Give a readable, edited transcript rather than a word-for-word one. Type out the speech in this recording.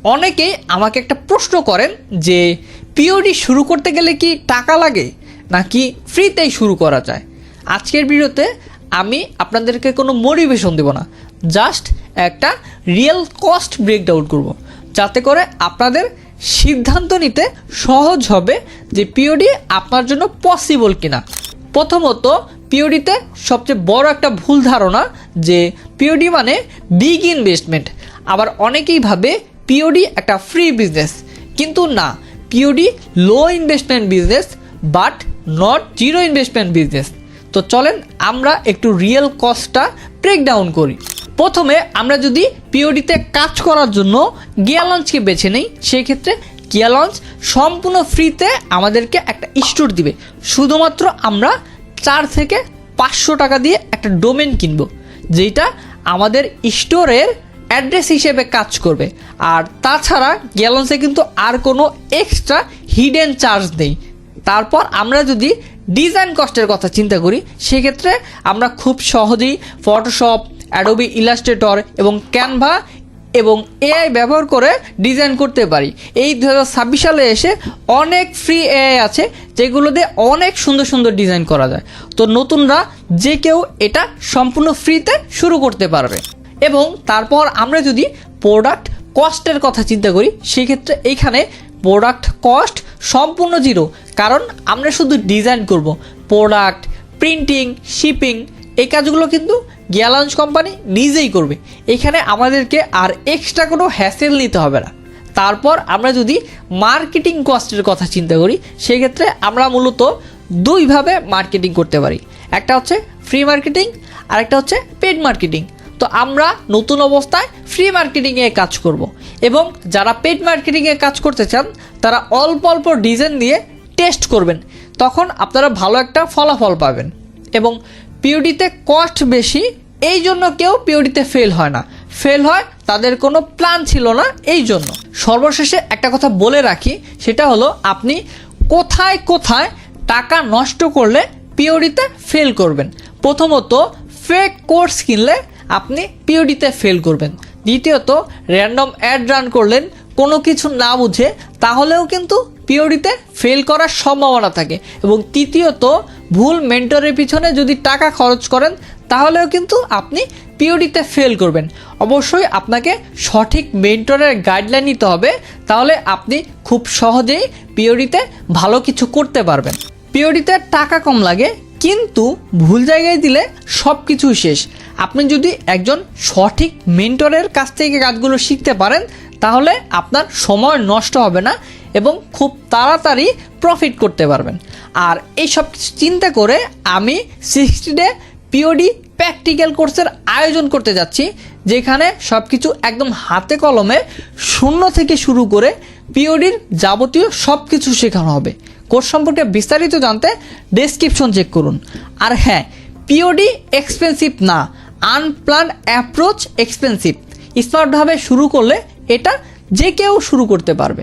অনেকেই আমাকে একটা প্রশ্ন করেন যে পিওডি শুরু করতে গেলে কি টাকা লাগে নাকি ফ্রিতেই শুরু করা যায়। আজকের ভিডিওতে আমি আপনাদেরকে কোনো মোটিভেশন দেব না, জাস্ট একটা রিয়েল কস্ট ব্রেকডাউন করব, যাতে করে আপনাদের সিদ্ধান্ত নিতে সহজ হবে যে পিওডি আপনার জন্য পসিবল কিনা। প্রথমত, পিওডিতে সবচেয়ে বড় একটা ভুল ধারণা যে পিওডি মানে বিগ ইনভেস্টমেন্ট। আবার অনেকেই ভাবে পিওডি একটা ফ্রি বিজনেস, কিন্তু না, POD low investment business but not zero investment business. তো চলেন আমরা একটু রিয়েল কস্টটা ব্রেকডাউন করি। প্রথমে আমরা যদি পিওডিতে কাজ করার জন্য গিয়া লঞ্চকে বেছে নিই, সেই ক্ষেত্রে গিয়া লঞ্চ সম্পূর্ণ ফ্রিতে আমাদেরকে একটা স্টোর দিবে। শুধুমাত্র আমরা 4 থেকে 500 টাকা দিয়ে একটা ডোমেন কিনবো, যেটা আমাদের স্টোরের অ্যাড্রেস হিসেবে কাজ করবে। আর তাছাড়া গিয়া লঞ্চে কিন্তু আর কোনো এক্সট্রা হিডেন চার্জ নেই। তারপর আমরা যদি ডিজাইন কস্টের কথা চিন্তা করি, সেক্ষেত্রে আমরা খুব সহজেই ফটোশপ, অ্যাডোবি ইলাস্ট্রেটর এবং ক্যানভা এবং এআই ব্যবহার করে ডিজাইন করতে পারি। এই 2026 সালে এসে অনেক ফ্রি এআই আছে যেগুলো দিয়ে অনেক সুন্দর সুন্দর ডিজাইন করা যায়। তো নতুনরা যে কেউ এটা সম্পূর্ণ ফ্রিতে শুরু করতে পারবে। এবং তারপর আমরা যদি প্রোডাক্ট কস্টের কথা চিন্তা করি, সেক্ষেত্রে এইখানে প্রোডাক্ট কস্ট সম্পূর্ণ জিরো, কারণ আমরা শুধু ডিজাইন করব। প্রোডাক্ট প্রিন্টিং, শিপিং এই কাজগুলো কিন্তু গিয়া লঞ্চ কোম্পানি নিজেই করবে। এখানে আমাদেরকে আর এক্সট্রা কোনো হ্যাসেল নিতে হবে না। তারপর আমরা যদি মার্কেটিং কস্টের কথা চিন্তা করি, সেক্ষেত্রে আমরা মূলত দুইভাবে মার্কেটিং করতে পারি। একটা হচ্ছে ফ্রি মার্কেটিং আর একটা হচ্ছে পেড মার্কেটিং। তো আমরা নতুন অবস্থায় ফ্রি মার্কেটিংয়ে কাজ করব, এবং যারা পেড মার্কেটিংয়ে কাজ করতে চান তারা অল্প অল্প ডিজাইন দিয়ে টেস্ট করবেন, তখন আপনারা ভালো একটা ফলাফল পাবেন। এবং পিওডিতে কস্ট বেশি, এই জন্য কেউ পিওডিতে ফেল হয় না, ফেল হয় তাদের কোনো প্ল্যান ছিল না এই জন্য। সর্বশেষে একটা কথা বলে রাখি, সেটা হলো আপনি কোথায় কোথায় টাকা নষ্ট করলে পিওডিতে ফেল করবেন। প্রথমত, ফেক কোর্স কিনলে আপনি পিওডিতে ফেল করবেন। দ্বিতীয়ত, র্যান্ডম অ্যাড রান করলেন কোনো কিছু না বুঝে, তাহলেও কিন্তু পিওডিতে ফেল করার সম্ভাবনা থাকে। এবং তৃতীয়ত, ভুল মেন্টরের পিছনে যদি টাকা খরচ করেন, তাহলেও কিন্তু আপনি পিওডিতে ফেল করবেন। অবশ্যই আপনাকে সঠিক মেন্টরের গাইডলাইন নিতে হবে, তাহলে আপনি খুব সহজেই পিওডিতে ভালো কিছু করতে পারবেন। পিওডিতে টাকা কম লাগে, কিন্তু ভুল জায়গায় দিলে সব কিছুই শেষ। আপনি যদি একজন সঠিক মেন্টরের কাছ থেকে কাজগুলো শিখতে পারেন, তাহলে আপনার সময় নষ্ট হবে না এবং খুব তাড়াতাড়ি প্রফিট করতে পারবেন। আর এই সব কিছু চিন্তা করে আমি 60 ডে পিওডি প্র্যাকটিক্যাল কোর্সের আয়োজন করতে যাচ্ছি, যেখানে সব কিছু একদম হাতে কলমে শূন্য থেকে শুরু করে পিওডির যাবতীয় সব কিছু শেখানো হবে। কোর্স সম্পর্কে বিস্তারিত জানতে ডেসক্রিপশন চেক করুন। আর হ্যাঁ, পিওডি এক্সপেন্সিভ না, আনপ্ল্যান অ্যাপ্রোচ এক্সপেন্সিভ। স্মার্টভাবে শুরু করলে এটা যে কেউ শুরু করতে পারবে।